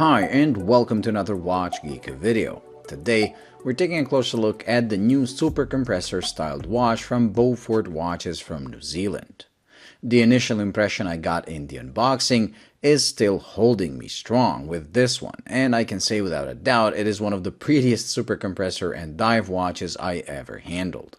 Hi and welcome to another Watch Geek video. Today we're taking a closer look at the new super compressor styled watch from Beaufort Watches from New Zealand. The initial impression I got in the unboxing is still holding me strong with this one, and I can say without a doubt it is one of the prettiest super compressor and dive watches I ever handled.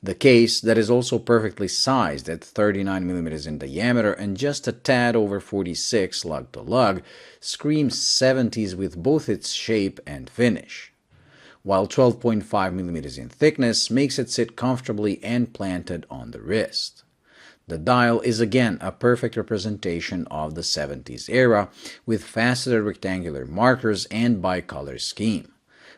The case, that is also perfectly sized at 39mm in diameter and just a tad over 46 lug to lug, screams 70s with both its shape and finish, while 12.5mm in thickness makes it sit comfortably and planted on the wrist. The dial is again a perfect representation of the 70s era with faceted rectangular markers and bicolor scheme.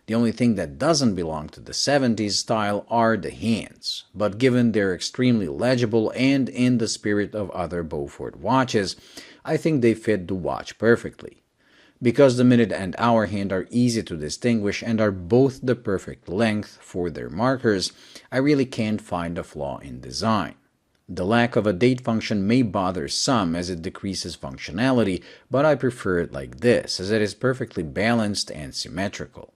The only thing that doesn't belong to the 70s style are the hands, but given they're extremely legible and in the spirit of other Beaufort watches, I think they fit the watch perfectly. Because the minute and hour hand are easy to distinguish and are both the perfect length for their markers, I really can't find a flaw in design. The lack of a date function may bother some as it decreases functionality, but I prefer it like this as it is perfectly balanced and symmetrical.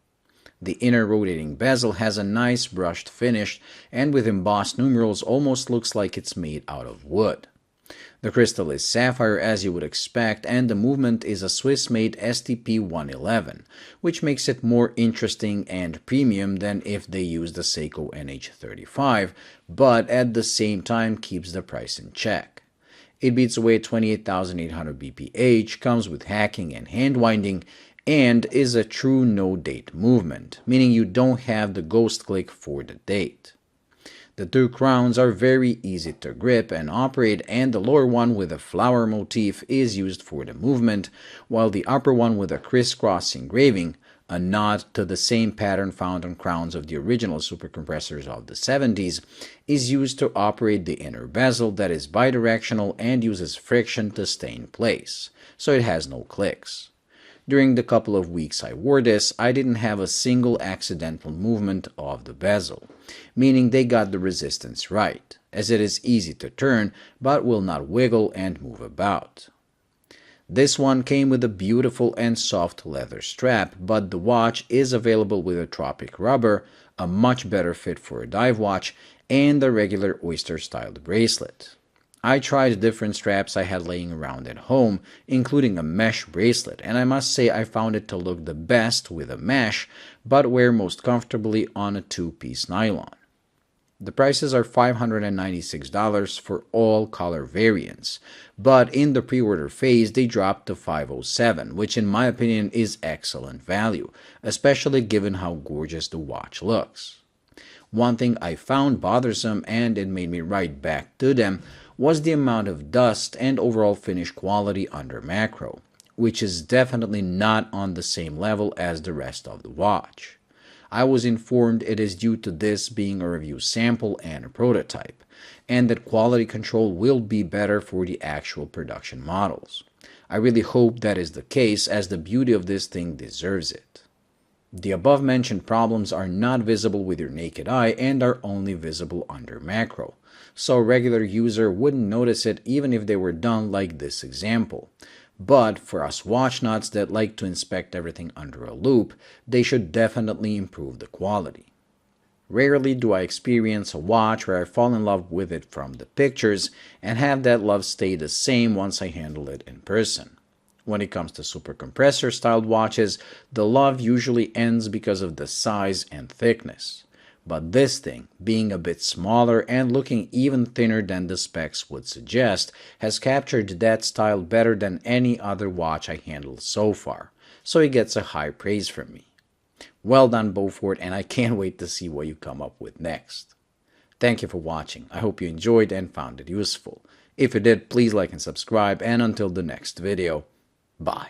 The inner rotating bezel has a nice brushed finish and with embossed numerals almost looks like it's made out of wood. The crystal is sapphire as you would expect, and the movement is a Swiss-made STP 111, which makes it more interesting and premium than if they used the Seiko NH35, but at the same time keeps the price in check. It beats away at 28,800 BPH, comes with hacking and hand winding, and is a true no-date movement, meaning you don't have the ghost click for the date. The two crowns are very easy to grip and operate, and the lower one with a flower motif is used for the movement, while the upper one with a crisscross engraving, a nod to the same pattern found on crowns of the original super compressors of the 70s, is used to operate the inner bezel that is bidirectional and uses friction to stay in place, so it has no clicks. During the couple of weeks I wore this, I didn't have a single accidental movement of the bezel, meaning they got the resistance right, as it is easy to turn but will not wiggle and move about. This one came with a beautiful and soft leather strap, but the watch is available with a tropic rubber, a much better fit for a dive watch, and the regular oyster-styled bracelet. I tried different straps I had laying around at home, including a mesh bracelet, and I must say I found it to look the best with a mesh, but wear most comfortably on a two-piece nylon. The prices are $596 for all color variants, but in the pre-order phase they dropped to $507, which in my opinion is excellent value, especially given how gorgeous the watch looks. One thing I found bothersome, and it made me write back to them, was the amount of dust and overall finish quality under macro, which is definitely not on the same level as the rest of the watch. I was informed it is due to this being a review sample and a prototype, and that quality control will be better for the actual production models. I really hope that is the case, as the beauty of this thing deserves it. The above-mentioned problems are not visible with your naked eye and are only visible under macro, so a regular user wouldn't notice it even if they were done like this example. But for us watch nuts that like to inspect everything under a loupe, they should definitely improve the quality. Rarely do I experience a watch where I fall in love with it from the pictures and have that love stay the same once I handle it in person. When it comes to super compressor styled watches, the love usually ends because of the size and thickness. But this thing, being a bit smaller and looking even thinner than the specs would suggest, has captured that style better than any other watch I handled so far, so it gets a high praise from me. Well done, Beaufort, and I can't wait to see what you come up with next. Thank you for watching. I hope you enjoyed and found it useful. If you did, please like and subscribe, and until the next video, bye.